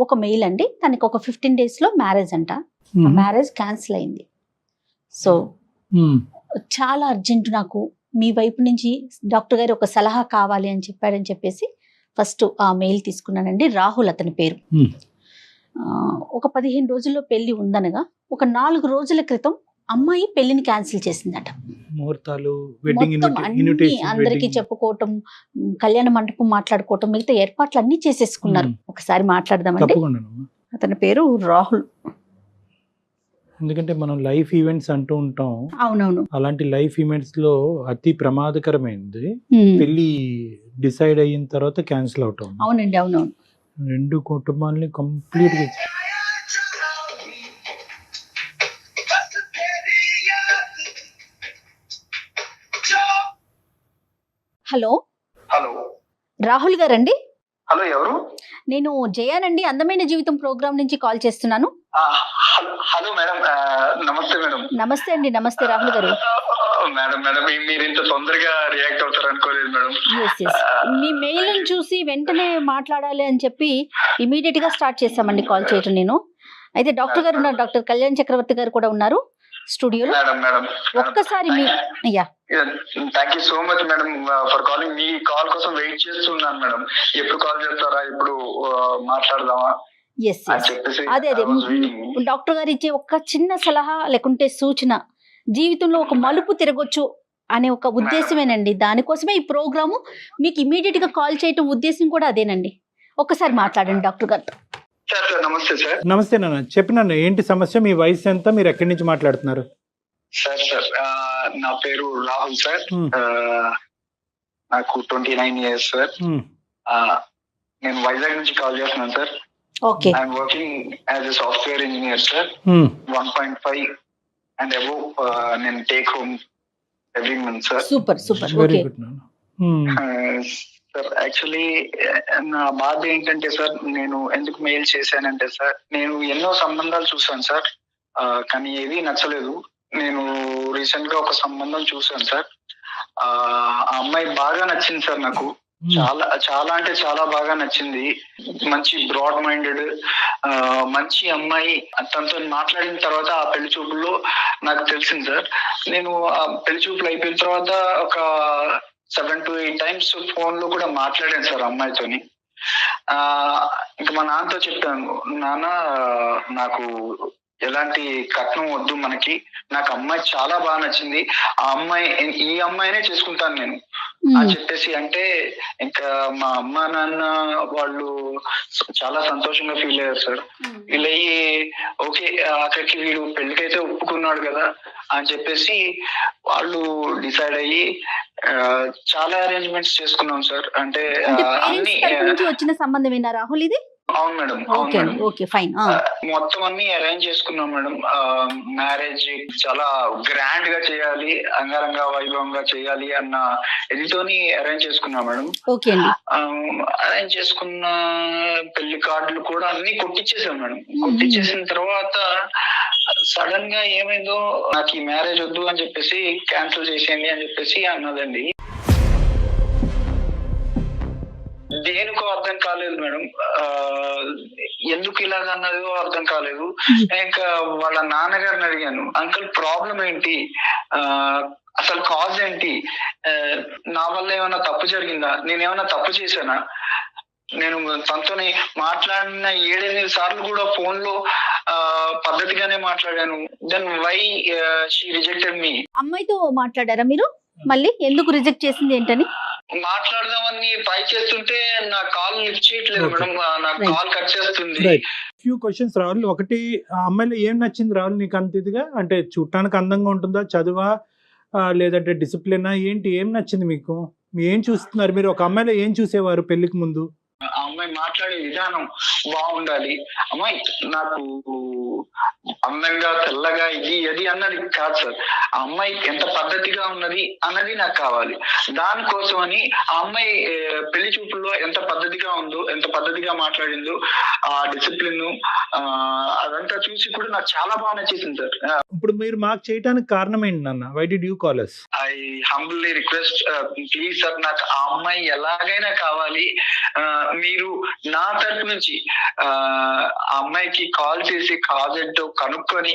ఒక మెయిల్ అండి, తనకి ఒక 15 days లో మ్యారేజ్ అంట. ఆ మ్యారేజ్ క్యాన్సిల్ అయింది. సో చాలా అర్జెంట్, నాకు మీ వైపు నుంచి డాక్టర్ గారు ఒక సలహా కావాలి అని చెప్పాడని చెప్పేసి ఫస్ట్ ఆ మెయిల్ తీసుకున్నానండి. రాహుల్ అతని పేరు. ఒక 15 రోజుల్లో పెళ్లి ఉందనగా ఒక 4 రోజుల క్రితం అమ్మాయి పెళ్లిని క్యాన్సిల్ చేసిందట. ముహూర్తాలు, మొత్తం అన్ని అందరికి చెప్పుకోవటం, కళ్యాణ మండపం మాట్లాడుకోవటం, మిగతా ఏర్పాట్లు అన్ని చేసేసుకున్నారు. ఒకసారి మాట్లాడదామండి. అతని పేరు రాహుల్. ఎందుకంటే మనం లైఫ్ ఈవెంట్స్ అంటూ ఉంటాం. అవునవును. అలాంటి లైఫ్ ఈవెంట్స్ లో అతి ప్రమాదకరమైనది పెళ్లి డిసైడ్ అయిన తర్వాత క్యాన్సిల్ అవటం. అవునండి, అవునవును. 2 కుటుంబాలని కంప్లీట్ గా. హలో హలో, రాహుల్ గారండి? హలో, ఎవరు? నేను జయానండి, అందమైన జీవితం ప్రోగ్రామ్ నుంచి కాల్ చేస్తున్నాను. హలో మేడం, నమస్తే మేడం. నమస్తే అండి. నమస్తే రాహుల్ గారు. మేడం మేడం మీరు ఇంత తొందరగా రియాక్ట్ అవుతారు అనుకోలేదు మేడం. మీ మెయిల్ చూసి వెంటనే మాట్లాడాలి అని చెప్పి ఇమీడియట్ గా స్టార్ట్ చేశామండి కాల్ చేయటం. నేను అయితే డాక్టర్ గారు ఉన్నారు, డాక్టర్ కళ్యాణ్ చక్రవర్తి గారు కూడా ఉన్నారు స్టూడియోలో. ఒక్కసారి మీ thank you so much madam for calling. మీ కాల్ కోసం వెయిట్ చేస్తున్నాను మేడం. ఎప్పుడు కాల్ చేస్తారా, ఎప్పుడు మాట్లాడదామా? అదే డాక్టర్ గారు ఇచ్చే ఒక చిన్న సలహా లేకుంటే సూచన జీవితంలో ఒక మలుపు తిరగొచ్చు అనే ఒక ఉద్దేశమేనండి. దానికోసమే ఈ ప్రోగ్రాము మీకు ఇమీడియట్ గా కాల్ చేయటం ఉద్దేశం కూడా అదేనండి. ఒక్కసారి మాట్లాడండి డాక్టర్ గారితో. నమస్తే సార్. నమస్తే నాన్న, చెప్పినాను ఏంటి సమస్య, మీ వయసు ఎంత, మీరు ఎక్కడి నుంచి మాట్లాడుతున్నారు? సార్ నా పేరు రాహుల్ సార్. నాకు 29 years సార్. నేను వైజాగ్ నుంచి కాల్ చేస్తున్నాను sir. Okay. I'm working as a software engineer sir. 1.5 and above నేను take home every month sir. Super super. Very good. Sir actually నా బాధ ఏంటంటే సార్, నేను ఎందుకు మెయిల్ చేశానంటే సార్, నేను ఎన్నో సంబంధాలు చూసాను సార్, కానీ ఏవి నచ్చలేదు. నేను రీసెంట్ గా ఒక సంబంధం చూసాను సార్. ఆ అమ్మాయి బాగా నచ్చింది సార్ నాకు. చాలా చాలా అంటే చాలా బాగా నచ్చింది. మంచి బ్రాడ్ మైండెడ్ మంచి అమ్మాయి. తనతో మాట్లాడిన తర్వాత ఆ పెళ్లి చూపుల్లో నాకు తెలిసింది సార్. నేను ఆ పెళ్లి చూపులు అయిపోయిన తర్వాత ఒక 7 to 8 times ఫోన్ లో కూడా మాట్లాడాను సార్ అమ్మాయితోని. ఇంకా మా నాన్నతో చెప్పాను, నాన్న నాకు ఎలాంటి కట్నం వద్దు మనకి, నాకు అమ్మాయి చాలా బాగా నచ్చింది, ఈ అమ్మాయినే చేసుకుంటాను నేను అని చెప్పేసి అంటే, ఇంకా మా అమ్మ నాన్న వాళ్ళు చాలా సంతోషంగా ఫీల్ అయ్యారు సార్. ఫీల్ అయ్యి ఓకే అక్కడికి వీడు పెళ్లికైతే ఒప్పుకున్నాడు కదా అని చెప్పేసి వాళ్ళు డిసైడ్ అయ్యి చాలా అరేంజ్మెంట్స్ చేసుకున్నాం సార్. అంటే అన్ని వచ్చిన సంబంధమేనా రాహుల్ ఇది? అవును మేడం. మొత్తం అన్ని అరేంజ్ చేసుకున్నాం మేడం. మ్యారేజ్ చాలా గ్రాండ్ గా చేయాలి, అంగరంగ వైభవంగా చేయాలి అన్న ఇదితోని అరేంజ్ చేసుకున్నాం మేడం. అరేంజ్ చేసుకున్న పెళ్లి కార్డులు కూడా అన్ని కొట్టించేసాం మేడం. కొట్టించేసిన తర్వాత సడన్ గా ఏమైందో, నాకు ఈ మ్యారేజ్ వద్దు అని చెప్పేసి క్యాన్సిల్ చేసేయండి అని చెప్పేసి అన్నదండి. దేనికో అర్థం కాలేదు మేడం. ఎందుకు ఇలాగ అన్నదో అర్థం కాలేదు. ఇంకా వాళ్ళ నాన్నగారిని అడిగాను, అంకుల్ ప్రాబ్లం ఏంటి, అసలు కాజ్ ఏంటి, నా వల్ల ఏమైనా తప్పు జరిగిందా, నేనేమైనా తప్పు చేశానా? నేను తనతోని మాట్లాడిన 7-8 సార్లు కూడా ఫోన్ లో పద్ధతిగానే మాట్లాడాను. దెన్ వై షీ రిజెక్టెడ్ మీ. అమ్మాయితో మాట్లాడారా మీరు? మళ్ళీ ఎందుకు రిజెక్ట్ చేసింది ఏంటని మాట్లాడదామని ట్రై చేస్తుంటే నా కాల్ లిఫ్ట్ చేయట్లేదు మేడం. నా కాల్ కట్ చేస్తుంది. Few questions Rahul. ఒకటి, ఆ అమ్మాయిలో ఏం నచ్చింది రాహుల్ నీకు అంత ఇదిగా? అంటే చూడటానికి అందంగా ఉంటుందా, చదువా, లేదంటే డిసిప్లినా, ఏంటి, ఏం నచ్చింది మీకు? ఏం చూస్తున్నారు మీరు? ఒక అమ్మాయిలో ఏం చూసేవారు పెళ్లికి ముందు? ఆ అమ్మాయి మాట్లాడే విధానం బాగుండాలి. అమ్మాయి నాకు అందంగా తెల్లగా ఇది అన్నది కాదు సార్. ఆ అమ్మాయి ఎంత పద్ధతిగా ఉన్నది అన్నది నాకు కావాలి. దానికోసం అని ఆ అమ్మాయి పెళ్లి చూపుల్లో ఎంత పద్ధతిగా ఉందో, ఎంత పద్ధతిగా మాట్లాడిందో, ఆ డిసిప్లిన్ అదంతా చూసి కూడా నాకు చాలా బాగా నచ్చేసింది సార్. ఇప్పుడు మీరు మాకు చేయడానికి కారణం ఏంటి నాన్న? Why did you call us? I humbly request, please sir నాకు ఆ అమ్మాయి ఎలాగైనా కావాలి. మీరు నా తరపు నుంచి ఆ అమ్మాయికి కాల్ చేసి కాజ్ ఏంటో కనుక్కొని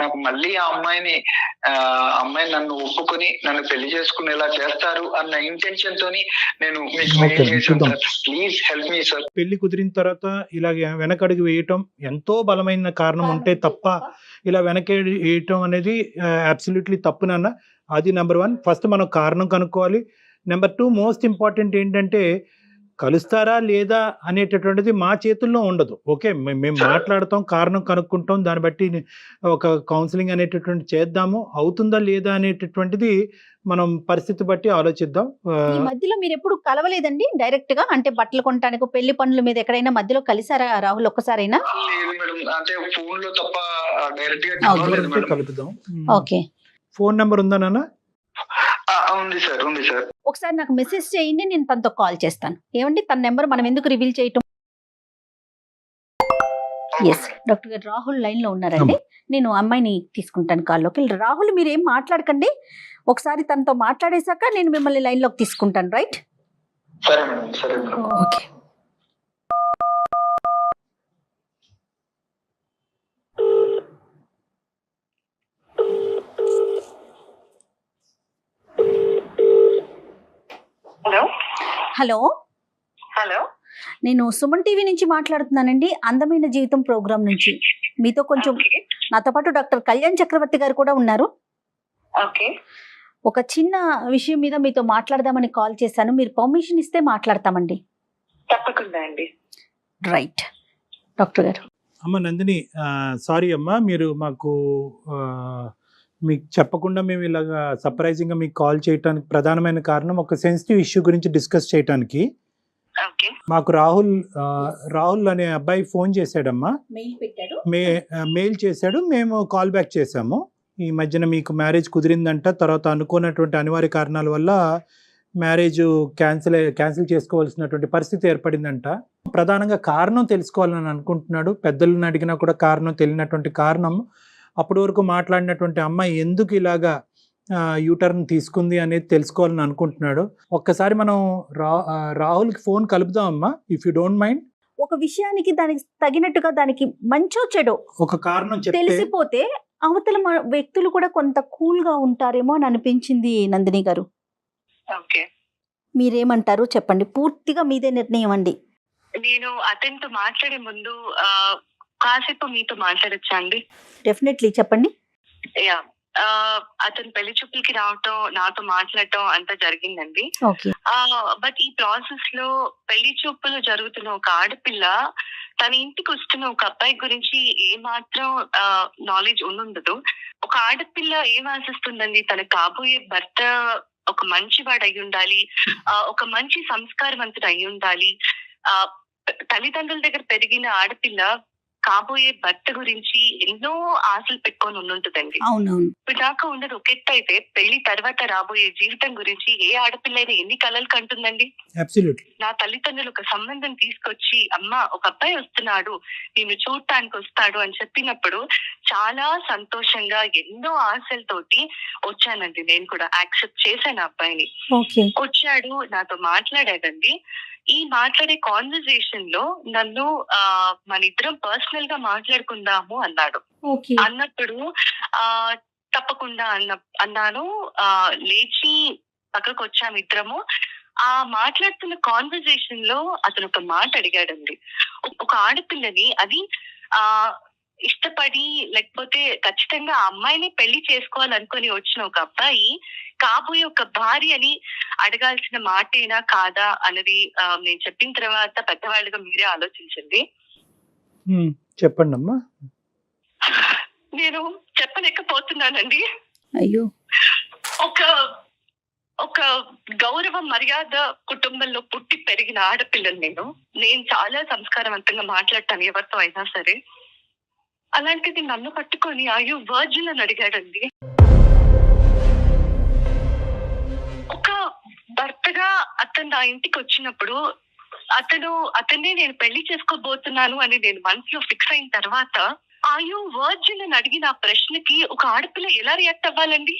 నాకు మళ్ళీ ఆ అమ్మాయి నన్ను ఒప్పుకొని నన్ను పెళ్లి చేసుకునేలా చేస్తారు అన్న ఇంటెన్షన్ తోని నేను మీకు మెయిల్ చేశాను sir. Please help me sir. పెళ్లి కుదిరిన తర్వాత ఇలాగ వెనకడుగు వేయటం ఎంతో బలమైన కారణం ఉంటే తప్ప ఇలా వెనకడుగు వేయటం అనేది అబ్సల్యూట్లీ తప్పు నాన్న. అది నెంబర్ 1. ఫస్ట్ మనం కారణం కనుక్కోవాలి. నెంబర్ 2 మోస్ట్ ఇంపార్టెంట్ ఏంటంటే కలుస్తారా లేదా అనేటటువంటిది మా చేతుల్లో ఉండదు. ఓకే, మేము మాట్లాడతాం, కారణం కనుక్కుంటాం, దాన్ని బట్టి ఒక కౌన్సిలింగ్ అనేటటువంటి చేద్దాము. అవుతుందా లేదా అనేటటువంటిది మనం పరిస్థితి బట్టి ఆలోచిద్దాం. ఈ మధ్యలో మీరు ఎప్పుడు కలవలేదండి డైరెక్ట్ గా? అంటే బట్టలు కొనడానికి పెళ్లి పనుల మీద ఎక్కడైనా మధ్యలో కలిసారా రాహుల్ ఒక్కసారైనా? లేదు మేడం, అంటే ఫోన్ లో తప్ప డైరెక్ట్ గా కలుపుదాం. ఓకే, ఫోన్ నెంబర్ ఉందా నాన్న? ఉంది సార్, ఉంది సార్. ఒకసారి నాకు మెసేజ్ చేయండి, నేను తనతో కాల్ చేస్తాను. ఏమండి, తన నెంబర్ మనం ఎందుకు రివీల్ చేయటం? ఎస్, డాక్టర్ గారు రాహుల్ లైన్ లో ఉన్నారండి. నేను అమ్మాయిని తీసుకుంటాను కాల్లోకి. రాహుల్ మీరు ఏం మాట్లాడకండి, ఒకసారి తనతో మాట్లాడేశాక నేను మిమ్మల్ని లైన్ లోకి తీసుకుంటాను. రైట్? సరే మేడం, సరే madam. Okay. Hello hello hello, నేను సుమన్ టీవీ నుంచి మాట్లాడుతున్నానండి, అందమైన జీవితం ప్రోగ్రామ్ నుంచి. మీతో కొంచెం, నాతో పాటు డాక్టర్ కళ్యాణ్ చక్రవర్తి గారు కూడా ఉన్నారు. ఓకే. ఒక చిన్న విషయం మీద మీతో మాట్లాడదామని కాల్ చేశాను. మీరు పర్మిషన్ ఇస్తే మాట్లాడతామండి. తప్పకుండా అండి. రైట్ డాక్టర్ గారు. అమ్మ నందిని, సారీ అమ్మా, మీరు మాకు మీకు చెప్పకుండా మేము ఇలాగా సర్ప్రైజింగ్గా మీకు కాల్ చేయడానికి ప్రధానమైన కారణం ఒక సెన్సిటివ్ ఇష్యూ గురించి డిస్కస్ చేయడానికి. మాకు రాహుల్ అనే అబ్బాయి ఫోన్ చేశాడమ్మా, మెయిల్ చేశాడు, మేము కాల్ బ్యాక్ చేశాము. ఈ మధ్యన మీకు మ్యారేజ్ కుదిరిందంట, తర్వాత అనుకున్నటువంటి అనివార్య కారణాల వల్ల మ్యారేజ్ క్యాన్సిల్ చేసుకోవాల్సినటువంటి పరిస్థితి ఏర్పడిందంట. ప్రధానంగా కారణం తెలుసుకోవాలని అనుకుంటున్నాడు. పెద్దలను అడిగినా కూడా కారణం తెలియనటువంటి కారణం. అప్పటి వరకు మాట్లాడినటువంటి అమ్మాయి ఎందుకు ఇలాగా యూటర్న్ తీసుకుంది అనేది తెలుసుకోవాలని అనుకుంటున్నాడు. ఒక్కసారి మనం రాహుల్కి ఫోన్ కలుపుదాం అమ్మా, ఇఫ్ యూ డోంట్ మైండ్. ఒక విషయానికి దానికి తగినట్టుగా దానికి మంచో చెడో ఒక కారణం తెలిసిపోతే అవతల వ్యక్తులు కూడా కొంత కూల్ గా ఉంటారేమో అని అనిపించింది నందిని గారు. మీరేమంటారు చెప్పండి, పూర్తిగా మీదే నిర్ణయం అండి. నేను అతనితో మాట్లాడే ముందు కాసేపు మీతో మాట్లాడచ్చా అండి? డెఫినెట్లీ, చెప్పండి. యా, అతను పెళ్లి చూపులకి రావటం, నాతో మాట్లాడటం అంతా జరిగిందండి. బట్ ఈ ప్రాసెస్ లో పెళ్లి చూపులు జరుగుతున్న ఒక ఆడపిల్ల తన ఇంటికి వస్తున్న ఒక అబ్బాయి గురించి ఏ మాత్రం నాలెడ్జ్ ఉండదు. ఒక ఆడపిల్ల ఏం ఆశిస్తుందండి, తన కాబోయే భర్త ఒక మంచివాడు అయి ఉండాలి, ఒక మంచి సంస్కారవంతుడు అయి ఉండాలి. తల్లిదండ్రుల దగ్గర పెరిగిన ఆడపిల్ల కాబోయే భర్త గురించి ఎన్నో ఆశలు పెట్టుకొని ఉంటుందండి. ఇప్పుడు దాకా ఉండదు. ఒక ఎత్తు అయితే పెళ్లి తర్వాత రాబోయే జీవితం గురించి ఏ ఆడపిల్ల అయితే ఎన్ని కలలు కంటుందండి. నా తల్లిదండ్రులు ఒక సంబంధం తీసుకొచ్చి, అమ్మ ఒక అబ్బాయి వస్తున్నాడు, నేను చూడటానికి వస్తాడు అని చెప్పినప్పుడు చాలా సంతోషంగా ఎన్నో ఆశలతోటి వచ్చానండి. నేను కూడా యాక్సెప్ట్ చేశాను అబ్బాయిని. వచ్చాడు, నాతో మాట్లాడాడండి. ఈ మాట్లాడే కాన్వర్సేషన్ లో నన్ను మన ఇద్దరం పర్సనల్ గా మాట్లాడుకుందాము అన్నాడు. అన్నప్పుడు తప్పకుండా అన్నాను. లేచి పక్కకు వచ్చాము ఇద్దరము. ఆ మాట్లాడుతున్న కాన్వర్సేషన్ లో అతను ఒక మాట అడిగాడండి. ఒక ఆడపిల్లని, అది ఇష్టపడి లేకపోతే ఖచ్చితంగా ఆ అమ్మాయిని పెళ్లి చేసుకోవాలనుకుని వచ్చిన ఒక అబ్బాయి కాబోయే ఒక భార్య అని అడగాల్సిన మాటేనా కాదా అన్నది నేను చెప్పిన తర్వాత పెద్దవాళ్ళుగా మీరే ఆలోచించండి. చెప్పండి అమ్మా. నేను చెప్పలేకపోతున్నానండి. అయ్యో, ఒక గౌరవ మర్యాద కుటుంబంలో పుట్టి పెరిగిన ఆడపిల్లని నేను చాలా సంస్కారవంతంగా మాట్లాడతాను ఎవరితో అయినా సరే. అలాంటిది నన్ను పట్టుకొని అయ్యో వర్జిన్ అని అడిగాడండి. ఒక భర్తగా అతను నా ఇంటికి వచ్చినప్పుడు అతన్ని నేను పెళ్లి చేసుకోబోతున్నాను అని నేను మనసులో ఫిక్స్ అయిన తర్వాత అయ్యో వర్జిన్ అని అడిగిన ఆ ప్రశ్నకి ఒక ఆడపిల్ల ఎలా రియాక్ట్ అవ్వాలండి?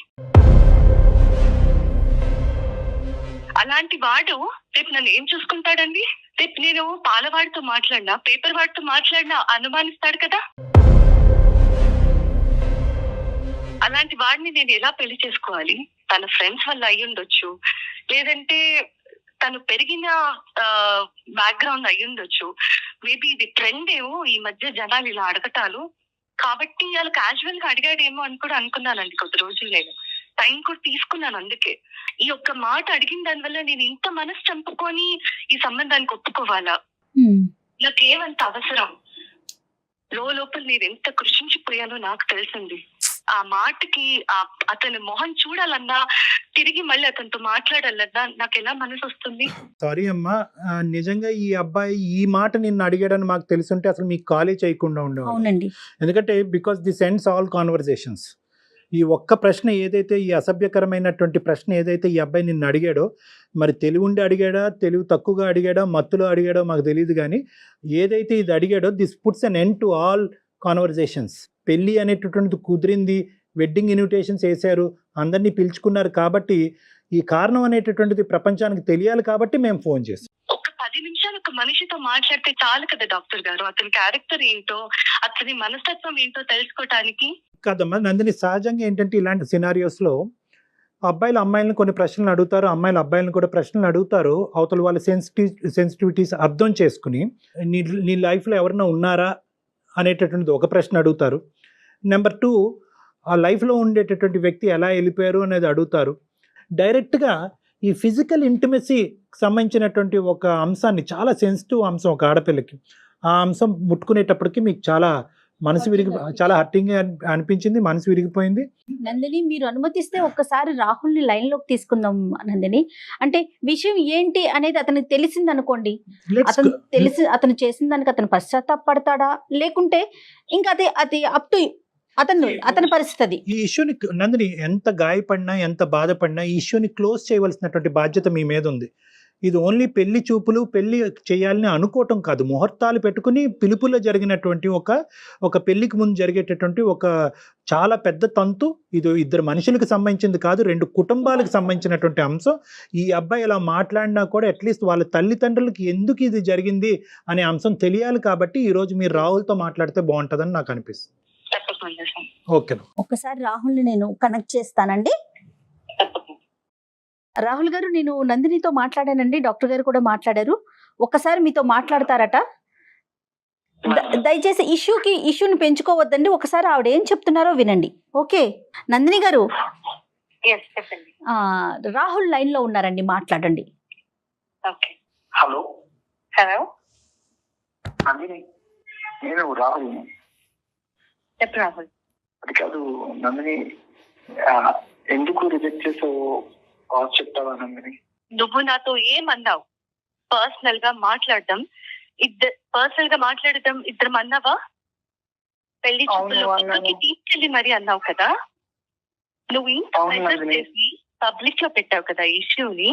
అలాంటి వాడు రేపు నన్ను ఏం చూసుకుంటాడండి? రేపు నేను పాలవాడితో మాట్లాడినా, పేపర్ వాడితో మాట్లాడినా అనుమానిస్తాడు కదా. అలాంటి వాడిని నేను ఎలా పెళ్లి చేసుకోవాలి? తన ఫ్రెండ్స్ వల్ల అయి ఉండొచ్చు, లేదంటే తను పెరిగిన బ్యాక్గ్రౌండ్ అయి ఉండొచ్చు. మేబీ ఇది ట్రెండ్ ఏమో ఈ మధ్య జనాలు ఇలా అడగటాలు, కాబట్టి వాళ్ళు క్యాజువల్ గా అడిగాడేమో అని కూడా అనుకున్నానండి. కొద్ది రోజులు నేను టైం కూడా తీసుకున్నాను. అందుకే ఈ ఒక్క మాట అడిగిన దానివల్ల నేను ఇంత మనసు చంపుకొని ఈ సంబంధానికి ఒప్పుకోవాలా? నాకేమంత అవసరం? లోపల నేను ఎంత కృషించిపోయానో నాకు తెలిసింది. ఆ మాటకి అతని మొహం చూడాలన్నా, తిరిగి మళ్ళీ అతనితో మాట్లాడాలన్నా నాకు ఎలా మనసు వస్తుంది? సారీ అమ్మా, నిజంగా ఈ అబ్బాయి ఈ మాట నిన్ను అడిగాడని మాకు తెలుసుంటే అసలు మీకు కాలే చేయకుండా ఉండేవాడు. అవునండి. ఎందుకంటే because this ends all conversations. ఈ ఒక్క ప్రశ్న ఏదైతే, ఈ అసభ్యకరమైనటువంటి ప్రశ్న ఏదైతే ఈ అబ్బాయి నిన్ను అడిగాడో, మరి తెలివి ఉండి అడిగాడా, తెలివి తక్కువగా అడిగాడా, మత్తులో అడిగాడో మాకు తెలియదు, కానీ ఏదైతే ఇది అడిగాడో this puts an end to all conversations. పెళ్ళి అనేటటువంటిది కుదిరింది, వెడ్డింగ్ ఇన్విటేషన్స్ వేశారు, అందరినీ పిలుచుకున్నారు, కాబట్టి ఈ కారణం అనేటటువంటిది ప్రపంచానికి తెలియాలి కాబట్టి మేము ఫోన్ చేసాం. ఒక 10 నిమిషాలు ఒక మనిషితో మాట్లాడితే చాలు కదా డాక్టర్ గారు, అతని క్యారెక్టర్ ఏంటో, అతని మనస్తత్వం ఏంటో తెలుసుకోవటానికి. కాదమ్మా నందిని, సహజంగా ఏంటంటే ఇలాంటి సినారియోస్లో అబ్బాయిలు అమ్మాయిలను కొన్ని ప్రశ్నలు అడుగుతారు, అమ్మాయిలు అబ్బాయిలను కూడా ప్రశ్నలు అడుగుతారు. అవతల వాళ్ళ సెన్సిటివిటీస్ అర్థం చేసుకుని నీ లైఫ్లో ఎవరైనా ఉన్నారా అనేటటువంటిది ఒక ప్రశ్న అడుగుతారు. నెంబర్ 2, ఆ లైఫ్లో ఉండేటటువంటి వ్యక్తి ఎలా వెళ్ళిపోయారు అనేది అడుగుతారు. డైరెక్ట్గా ఈ ఫిజికల్ ఇంటిమసీకి సంబంధించినటువంటి ఒక అంశాన్ని, చాలా సెన్సిటివ్ అంశం ఒక ఆడపిల్లకి, ఆ అంశం ముట్టుకునేటప్పటికి మీకు చాలా మనసు చాలా హర్టింగ్ అనిపించింది, మనసు విరిగిపోయింది. నందిని, మీరు అనుమతిస్తే ఒక్కసారి రాహుల్ని లైన్ లోకి తీసుకుందాం నందిని. అంటే విషయం ఏంటి అనేది అతనికి తెలిసింది అనుకోండి, అతను చేసిన దానికి అతను పశ్చాత్తాపడతాడా, లేకుంటే ఇంకా అది అప్ టు అతని పరిస్థితి. ఈ ఇష్యూని నందిని, ఎంత గాయపడినా ఎంత బాధపడినా ఈ ఇష్యూని క్లోజ్ చేయవలసినటువంటి బాధ్యత మీ మీద ఉంది. ఇది ఓన్లీ పెళ్లి చూపులు, పెళ్లి చేయాలని అనుకోవటం కాదు, ముహూర్తాలు పెట్టుకుని పిలుపులో జరిగినటువంటి ఒక పెళ్లికి ముందు జరిగేటటువంటి ఒక చాలా పెద్ద తంతు. ఇది ఇద్దరు మనుషులకు సంబంధించింది కాదు, 2 కుటుంబాలకు సంబంధించినటువంటి అంశం. ఈ అబ్బాయి ఇలా మాట్లాడినా కూడా అట్లీస్ట్ వాళ్ళ తల్లిదండ్రులకి ఎందుకు ఇది జరిగింది అనే అంశం తెలియాలి, కాబట్టి ఈరోజు మీరు రాహుల్తో మాట్లాడితే బాగుంటుందని నాకు అనిపిస్తుంది. ఓకే, ఒక్కసారి రాహుల్ని నేను కనెక్ట్ చేస్తానండి. రాహుల్ గారు, నేను నందినితో మాట్లాడానండి, డాక్టర్ గారు కూడా మాట్లాడారు. ఒక్కసారి మీతో మాట్లాడతారట. దయచేసి ఇష్యూని పెంచుకోవద్దండి, ఒకసారి ఆవిడ ఏం చెప్తున్నారో వినండి. ఓకే నందిని గారు, రాహుల్ లైన్ లో ఉన్నారండి, మాట్లాడండి. హలో హలో నందిని, నేను రాహుల్. రాహుల్, అది కాదు నందిని, ఎందుకు రిజెక్ట్ చేసావు చెప్తావా నందిని? నువ్వు నాతో ఏమన్నావు? పర్సనల్ గా మాట్లాడడం ఇద్దరం అన్నావా? పెళ్లి చూపులకి తీసుకెళ్ళి మరి అన్నావు కదా. నువ్వు ఇంత చేసి పబ్లిక్ లో పెట్టావు కదా ఇష్యూని.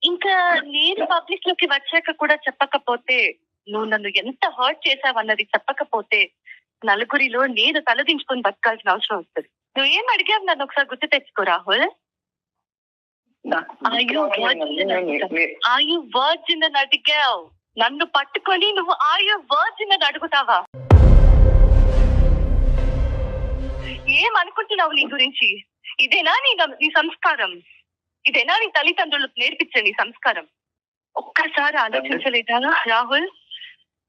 ఇంకా నేను పబ్లిక్ లోకి వచ్చాక కూడా చెప్పకపోతే, నువ్వు నన్ను ఎంత హర్ట్ చేసావన్నది చెప్పకపోతే, నలుగురిలో నేను తలదించుకొని బతకాల్సిన అవసరం వస్తుంది. నువ్వేం అడిగావు నన్ను ఒకసారి గుర్తు తెచ్చుకో రాహుల్. వర్జిన్ అని అడిగావు, నన్ను పట్టుకొని నువ్వు వర్జిన్ అని అడుగుతావా? ఏమనుకుంటున్నావు నీ గురించి? ఇదేనా నీ సంస్కారం? ఇదేనా నీ తల్లిదండ్రులకు నేర్పించే నీ సంస్కారం? ఒక్కసారి ఆలోచించలేదా రాహుల్?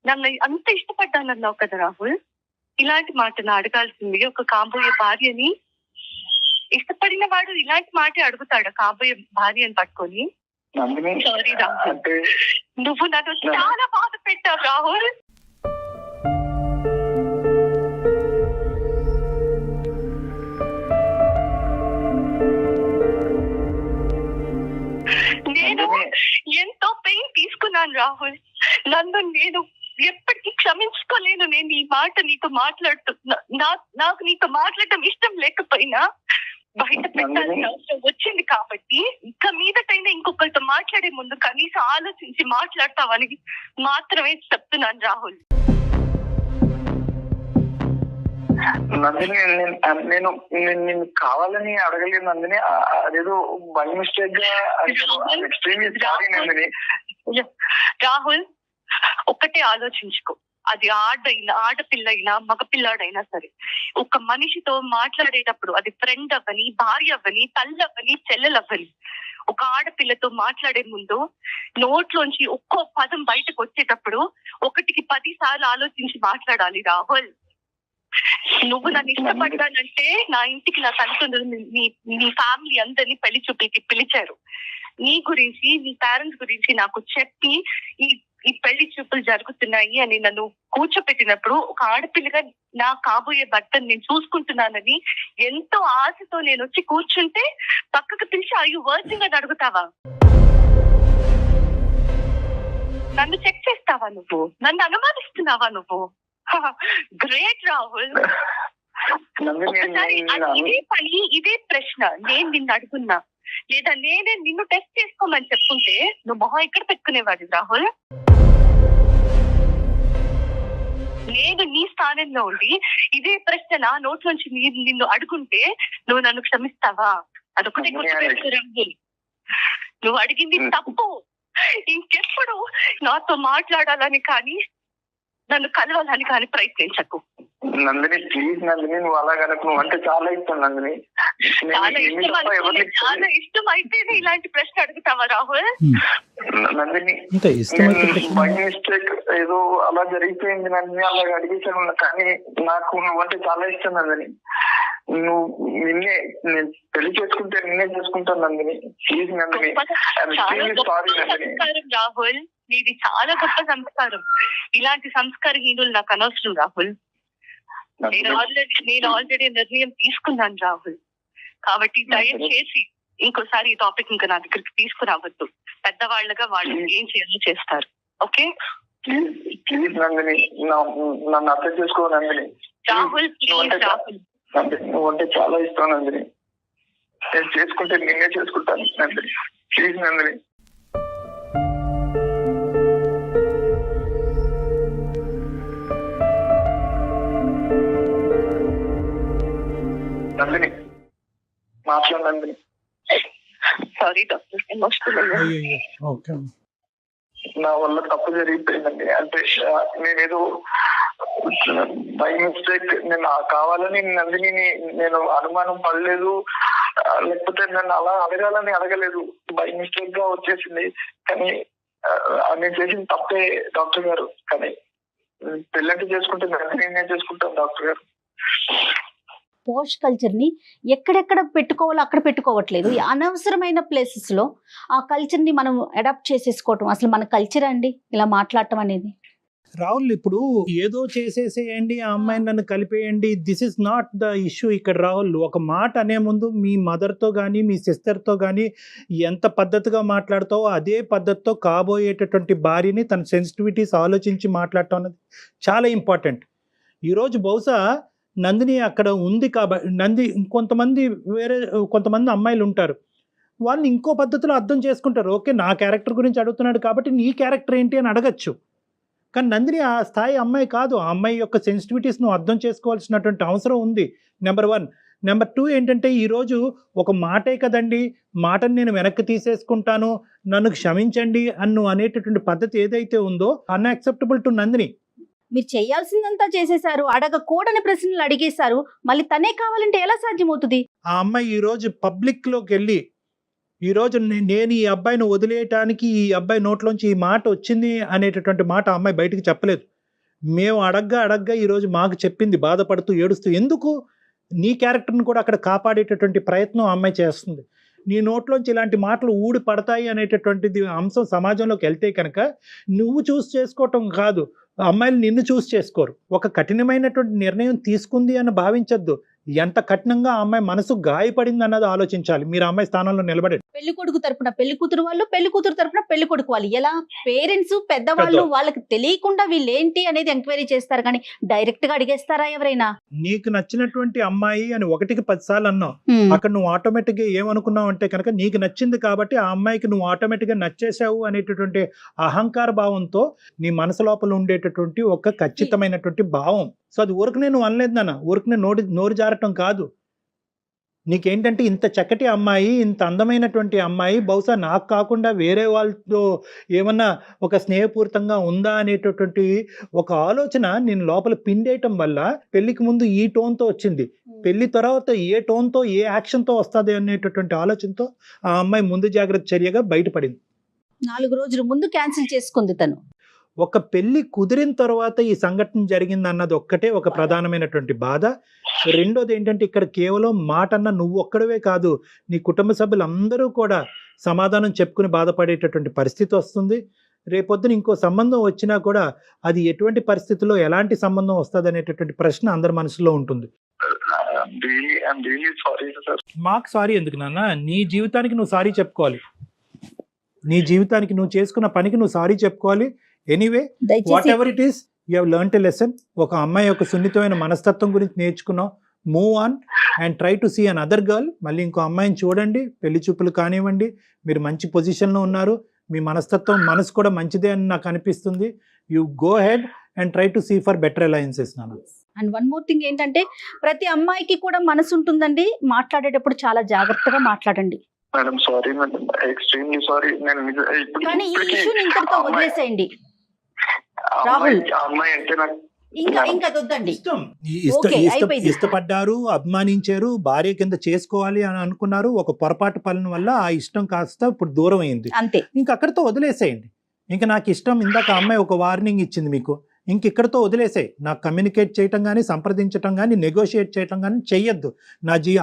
నన్ను అంత ఇష్టపడ్డానన్నావు కదా రాహుల్, ఇలాంటి మాట అడగాల్సింది ఒక కాబోయే భార్యని. ఇష్టపడిన వాడు ఇలాంటి మాట అడుగుతాడు కాబోయే భార్యని పట్టుకొని? సారీ రాహుల్, నువ్వు నన్ను చాలా బాధ పెట్టావు రాహుల్. నేను ఎంతో పెయిన్ తీసుకున్నాను రాహుల్. నన్ను నేను ఎప్పటికీ క్షమించుకోలేను. నేను ఈ మాట నీతో నాకు నీతో మాట్లాడటం ఇష్టం లేకపోయినా బయట పెట్టాల్సిన అవసరం వచ్చింది కాబట్టి, ఇక మీదటైనా ఇంకొకరితో మాట్లాడే ముందు కనీసం ఆలోచించి మాట్లాడతావని మాత్రమే చెప్తున్నాను రాహుల్. నందిని నేను కావాలని అడగలేదు నందిని, అదేదో బై మిస్టేక్ గా ఎక్స్ట్రీమ్లీ సారీ నందిని. రాహుల్, ఒక్కటే ఆలోచించుకో, అది ఆడపిల్ల అయినా మగపిల్లాడైనా సరే, ఒక మనిషితో మాట్లాడేటప్పుడు అది ఫ్రెండ్ అవ్వని, భార్య అవ్వని, తల్లి అవ్వని, చెల్లెలవ్వని, ఒక ఆడపిల్లతో మాట్లాడే ముందు నోట్లోంచి ఒక్కో పదం బయటకు వచ్చేటప్పుడు 1కి 10 సార్లు ఆలోచించి మాట్లాడాలి రాహుల్. నువ్వు నన్ను ఇష్టపడ్డానంటే నా ఇంటికి నా తల్లిదండ్రులు నీ ఫ్యామిలీ అందరినీ పెళ్లి చూపులకి పిలిచారు. నీ గురించి, నీ పేరెంట్స్ గురించి నాకు చెప్పి ఈ పెళ్లి చూపులు జరుగుతున్నాయి అని నన్ను కూర్చోపెట్టినప్పుడు, ఒక ఆడపిల్లగా నా కాబోయే భర్తను నేను చూసుకుంటున్నానని ఎంతో ఆశతో నేను వచ్చి కూర్చుంటే పక్కకు పిలిచి అయ్యో వర్జిన్ అని అడుగుతావా? నన్ను చెక్ చేస్తావా నువ్వు? నన్ను అనుమానిస్తున్నావా నువ్వు? గ్రేట్ రాహుల్. ఇదే పని, ఇదే ప్రశ్న నేను నిన్ను అడుగున్నా, లేదా నేనే నిన్ను టెస్ట్ చేసుకోమని చెప్పుంటే నువ్వు మొహం ఎక్కడ పెట్టుకునేవాడు రాహుల్? నేను నీ స్థానంలో ఉండి ఇదే ప్రశ్న నా నోట్ నుంచి నిన్ను అడుగుంటే నువ్వు నన్ను క్షమిస్తావా? అదొకటే గుర్తుపెట్టుకో రాహుల్, నువ్వు అడిగింది తప్పు. ఇంకెప్పుడు నాతో మాట్లాడాలని కానీ నన్ను కలవాలని కానీ ప్రయత్నించకు. నందిని ప్లీజ్ నందిని, నువ్వు అలా కనుక, నువ్వు అంటే చాలా ఇష్టం నందిని. చాలా ఇష్టం అయితేనే ఇలాంటి ప్రశ్న అడుగుతావా రాహుల్? నందిని బై మిస్టేక్ ఏదో అలా జరిగిపోయింది నందిని, అలా అడిగేసాను. కానీ నాకు నువ్వంటే చాలా ఇష్టం నందిని. నువ్వు నేను పెళ్లి చేసుకుంటే నిన్నే చేసుకుంటాను నందిని. Please Nandini, sorry Nandini. రాహుల్, నీది చాలా గొప్ప సంస్కారం. ఇలాంటి సంస్కారహీనులు నాకు అనవసరం రాహుల్. నేను ఆల్రెడీ నిర్ణయం తీసుకున్నాను రాహుల్. కాబట్టి దయచేసి ఇంకోసారి ఈ టాపిక్ ఇంకా నా దగ్గరికి తీసుకురావద్దు. పెద్దవాళ్ళగా వాళ్ళు ఏం చేయాలో చేస్తారు. ఓకే ప్లీజ్ నందిని, నన్ను అర్థం చేసుకో నందిని. రాహుల్ ప్లీజ్ రాహుల్, నువ్వు అంటే చాలా ఇష్టం నందిని. నేను చేసుకుంటే నేనే చేసుకుంటాను నందిని. ప్లీజ్ నందిని. నందిని మాట్లాడు నందిని. Sorry doctor, emotional. నా వల్ల తప్పు జరిగిపోయిందండి. అంటే నేనేదో బై మిస్టేక్, నేను కావాలని నందిని నేను అనుమానం పడలేదు, లేకపోతే నన్ను అలా అడగాలని అడగలేదు. బై మిస్టేక్ గా వచ్చేసింది. కానీ నేను చేసిన తప్పే డాక్టర్ గారు. కానీ పెళ్ళంటే చేసుకుంటే నందిని నేను చేసుకుంటాను డాక్టర్ గారు. పోష్ కల్చర్ని ఎక్కడెక్కడ పెట్టుకోవాలో అక్కడ పెట్టుకోవట్లేదు. అనవసరమైన ప్లేసెస్లో ఆ కల్చర్ని మనం అడాప్ట్ చేసేసుకోవటం అసలు మన కల్చర్ అండి ఇలా మాట్లాడటం అనేది. రాహుల్, ఇప్పుడు ఏదో చేసేసేయండి, ఆ అమ్మాయిని నన్ను కలిపేయండి, this is not the issue ఇక్కడ. రాహుల్, ఒక మాట అనే ముందు మీ మదర్తో కానీ మీ సిస్టర్తో కానీ ఎంత పద్ధతిగా మాట్లాడతావో అదే పద్ధతితో కాబోయేటటువంటి భార్యని తన సెన్సిటివిటీస్ ఆలోచించి మాట్లాడటం అనేది చాలా ఇంపార్టెంట్. ఈరోజు బహుశా నందిని అక్కడ ఉంది కాబట్టి కొంతమంది అమ్మాయిలు ఉంటారు, వాళ్ళు ఇంకో పద్ధతిలో అర్థం చేసుకుంటారు. ఓకే, నా క్యారెక్టర్ గురించి అడుగుతున్నాడు కాబట్టి నీ క్యారెక్టర్ ఏంటి అని అడగచ్చు. కానీ నందిని ఆ స్థాయి అమ్మాయి కాదు. ఆ అమ్మాయి యొక్క సెన్సిటివిటీస్ నువ్వు అర్థం చేసుకోవాల్సినటువంటి అవసరం ఉంది, నెంబర్ 1. నెంబర్ 2 ఏంటంటే, ఈరోజు ఒక మాటే కదండి, మాటను నేను వెనక్కి తీసేసుకుంటాను, నన్ను క్షమించండి అన్ను అనేటటువంటి పద్ధతి ఏదైతే ఉందో అన్యాక్సెప్టబుల్ టు నందిని. మీరు చేయాల్సిందంతా చేసేసారు, అడగకూడని ప్రశ్నలు అడిగేశారు, మళ్ళీ తనే కావాలంటే ఎలా సాధ్యమవుతుంది? ఆ అమ్మాయి ఈరోజు పబ్లిక్లోకి వెళ్ళి ఈరోజు నేను ఈ అబ్బాయిని వదిలేయటానికి ఈ అబ్బాయి నోట్లోంచి ఈ మాట వచ్చింది అనేటటువంటి మాట ఆ అమ్మాయి బయటికి చెప్పలేదు. మేము అడగ్గా ఈరోజు మాకు చెప్పింది, బాధపడుతూ ఏడుస్తూ. ఎందుకు? నీ క్యారెక్టర్ని కూడా అక్కడ కాపాడేటటువంటి ప్రయత్నం ఆ అమ్మాయి చేస్తుంది. నీ నోట్లోంచి ఇలాంటి మాటలు ఊడి పడతాయి అనేటటువంటిది అంశం సమాజంలోకి వెళ్తే కనుక నువ్వు చూస్ చేసుకోవటం కాదు, అమ్మాయిలు నిన్ను చూస్ చేసుకోరు. ఒక కఠినమైనటువంటి నిర్ణయం తీసుకుంది అని భావించద్దు. ఎంత కఠినంగా ఆ అమ్మాయి మనసు గాయపడింది అన్నది ఆలోచించాలి మీరు ఆ అమ్మాయి స్థానంలో నిలబడి. పెళ్లి కొడుకు తరపున పెళ్లి కూతురు వాళ్ళు, పెళ్లి కూతురు తరపున పెళ్లి కొడుకు వాళ్ళు, ఎలా పేరెంట్స్ పెద్దవాళ్ళు వాళ్ళకి తెలియకుండా వీళ్ళు ఏంటి అనేది ఎంక్వైరీ చేస్తారు, కానీ డైరెక్ట్ గా అడిగేస్తారా ఎవరైనా? నీకు నచ్చినటువంటి అమ్మాయి అని 1కి 10 సార్లు అన్నావు, అక్కడ నువ్వు ఆటోమేటిక్ గా ఏమనుకున్నావు అంటే కనుక నీకు నచ్చింది కాబట్టి ఆ అమ్మాయికి నువ్వు ఆటోమేటిక్ గా నచ్చేసావు అనేటటువంటి అహంకార భావంతో నీ మనసు లోపల ఉండేటటువంటి ఒక ఖచ్చితమైనటువంటి భావం సో అది ఊరికనే నువ్వు అనలేదు నాన్న, ఊరికనే నోరు జారటం కాదు. నీకేంటంటే ఇంత చక్కటి అమ్మాయి, ఇంత అందమైనటువంటి అమ్మాయి బహుశా నాకు కాకుండా వేరే వాళ్ళతో ఏమన్నా ఒక స్నేహపూరితంగా ఉందా అనేటటువంటి ఒక ఆలోచన నేను లోపల పిండేయటం వల్ల పెళ్లికి ముందు ఈ టోన్తో వచ్చింది, పెళ్లి తర్వాత ఏ టోన్తో ఏ యాక్షన్తో వస్తుంది అనేటటువంటి ఆలోచనతో ఆ అమ్మాయి ముందు జాగ్రత్త చర్యగా బయటపడింది. 4 రోజుల ముందు క్యాన్సిల్ చేసుకుంది తను. ఒక పెళ్లి కుదిరిన తర్వాత ఈ సంఘటన జరిగింది అన్నది ఒక్కటే ఒక ప్రధానమైనటువంటి బాధ. రెండోది ఏంటంటే ఇక్కడ కేవలం మాటన్న నువ్వు ఒక్కడవే కాదు, నీ కుటుంబ సభ్యులందరూ కూడా సమాధానం చెప్పుకుని బాధపడేటటువంటి పరిస్థితి వస్తుంది. రేపొద్దున ఇంకో సంబంధం వచ్చినా కూడా అది ఎటువంటి పరిస్థితుల్లో ఎలాంటి సంబంధం వస్తుంది అనేటటువంటి ప్రశ్న అందరి మనసులో ఉంటుంది. మాకు సారీ ఎందుకు నాన్న, నీ జీవితానికి నువ్వు సారీ చెప్పుకోవాలి, నీ జీవితానికి నువ్వు చేసుకున్న పనికి నువ్వు సారీ చెప్పుకోవాలి. Anyway whatever it is, you have learned a lesson. ఒక అమ్మాయి యొక్క సున్నితమైన మనస్తత్వం గురించి నేర్చుకున్నావు. Move on and try to see another girl. మళ్ళీ ఇంకో అమ్మాయిని చూడండి, పెళ్లి చూపులు కానివ్వండి, మీరు మంచి పొజిషన్లో ఉన్నారు, మీ మనసు కూడా మంచిదే అని నాకు అనిపిస్తుంది. You go head and try to see for better alliances నాన్న. అండ్ వన్ మోర్ థింగ్ ఏంటంటే ప్రతి అమ్మాయికి కూడా మనసు ఉంటుందండి, మాట్లాడేటప్పుడు చాలా జాగ్రత్తగా మాట్లాడండి. Madam sorry madam, extremely sorry. కానీ ఈ ఇష్యూని ఇంతటితో వదిలేసేయండి రాహుల్. అమ్మాయి అంటే నాకు ఇంకా వద్దండి. ఇష్టపడ్డారు, అభిమానించారు, భార్య కింద చేసుకోవాలి అని అనుకున్నారు. ఒక పొరపాటు పనుల వల్ల ఆ ఇష్టం కాస్త ఇప్పుడు దూరం అయింది, అంతే. ఇంకా అక్కడితో వదిలేసేయండి. ఇంకా నాకు ఇష్టం, ఇందాక అమ్మాయి ఒక వార్నింగ్ ఇచ్చింది మీకు, ఇంక ఇక్కడితో వదిలేసాయి. నాకు కమ్యూనికేట్ చేయటం కానీ, సంప్రదించటం కానీ, నెగోషియేట్ చేయటం కానీ చెయ్యొద్దు.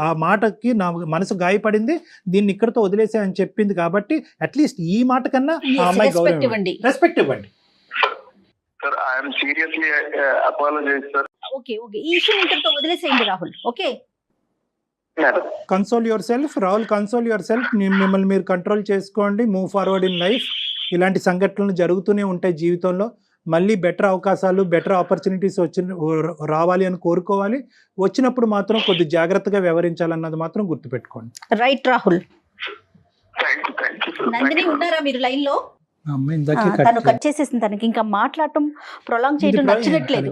ఆ మాటకి నా మనసు గాయపడింది, దీన్ని ఇక్కడితో వదిలేసాయి అని చెప్పింది కాబట్టి అట్లీస్ట్ ఈ మాట కన్నా ఆ అమ్మాయి గౌరవం ఇవ్వండి, రెస్పెక్ట్ ఇవ్వండి. Sir I'm seriously apologize sir. Okay ఈ ఇష్యూ ఇంతటితో వదిలేసేయండి Rahul. Okay, console yourself Rahul, console yourself. మిమ్మల్ని మీరు కంట్రోల్ చేసుకోండి, మూవ్ ఫార్వర్డ్ ఇన్ లైఫ్. ఇలాంటి సంఘటనలు జరుగుతూనే ఉంటాయి జీవితంలో. మళ్ళీ బెటర్ అవకాశాలు, బెటర్ ఆపర్చునిటీస్ రావాలి అని కోరుకోవాలి. వచ్చినప్పుడు మాత్రం కొద్ది జాగ్రత్తగా వ్యవహరించాలన్నది మాత్రం గుర్తుపెట్టుకోండి. రైట్ రాహుల్. నందిని ఉన్నారా మీరు లైన్ లో? తను కట్ చేసేసింది, తనకి ఇంకా మాట్లాడటం ప్రొలాంగ్ చేయడం నచ్చట్లేదు.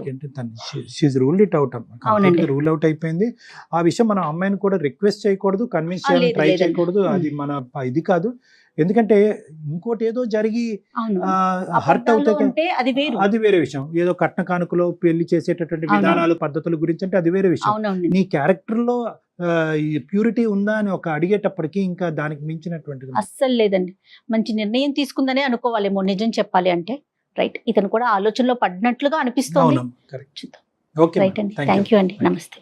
రూల్ అవుట్ అయిపోయింది. ఆ విషయం మనం అమ్మాయిని కూడా రిక్వెస్ట్ చేయకూడదు, కన్విన్స్ చేయాలని ట్రై చేయకూడదు. అది మన ఇది కాదు. ఎందుకంటే ఇంకోటి ఏదో జరిగి హర్ట్ అవుతే అది వేరే విషయం. ఏదో కట్న కానుకలో పెళ్లి చేసేటటువంటి విధానాలు, పద్ధతుల గురించి అంటే అది వేరే విషయం. నీ క్యారెక్టర్ లో ప్యూరిటీ ఉందా అని ఒక అడిగేటప్పటికి ఇంకా దానికి మించినటువంటి అస్సలు లేదండి. మంచి నిర్ణయం తీసుకుందనే అనుకోవాలేమో నిజం చెప్పాలి అంటే. రైట్, ఇతను కూడా ఆలోచనలో పడినట్లుగా అనిపిస్తుంది. రైట్ అండి, థ్యాంక్ యూ అండి, నమస్తే.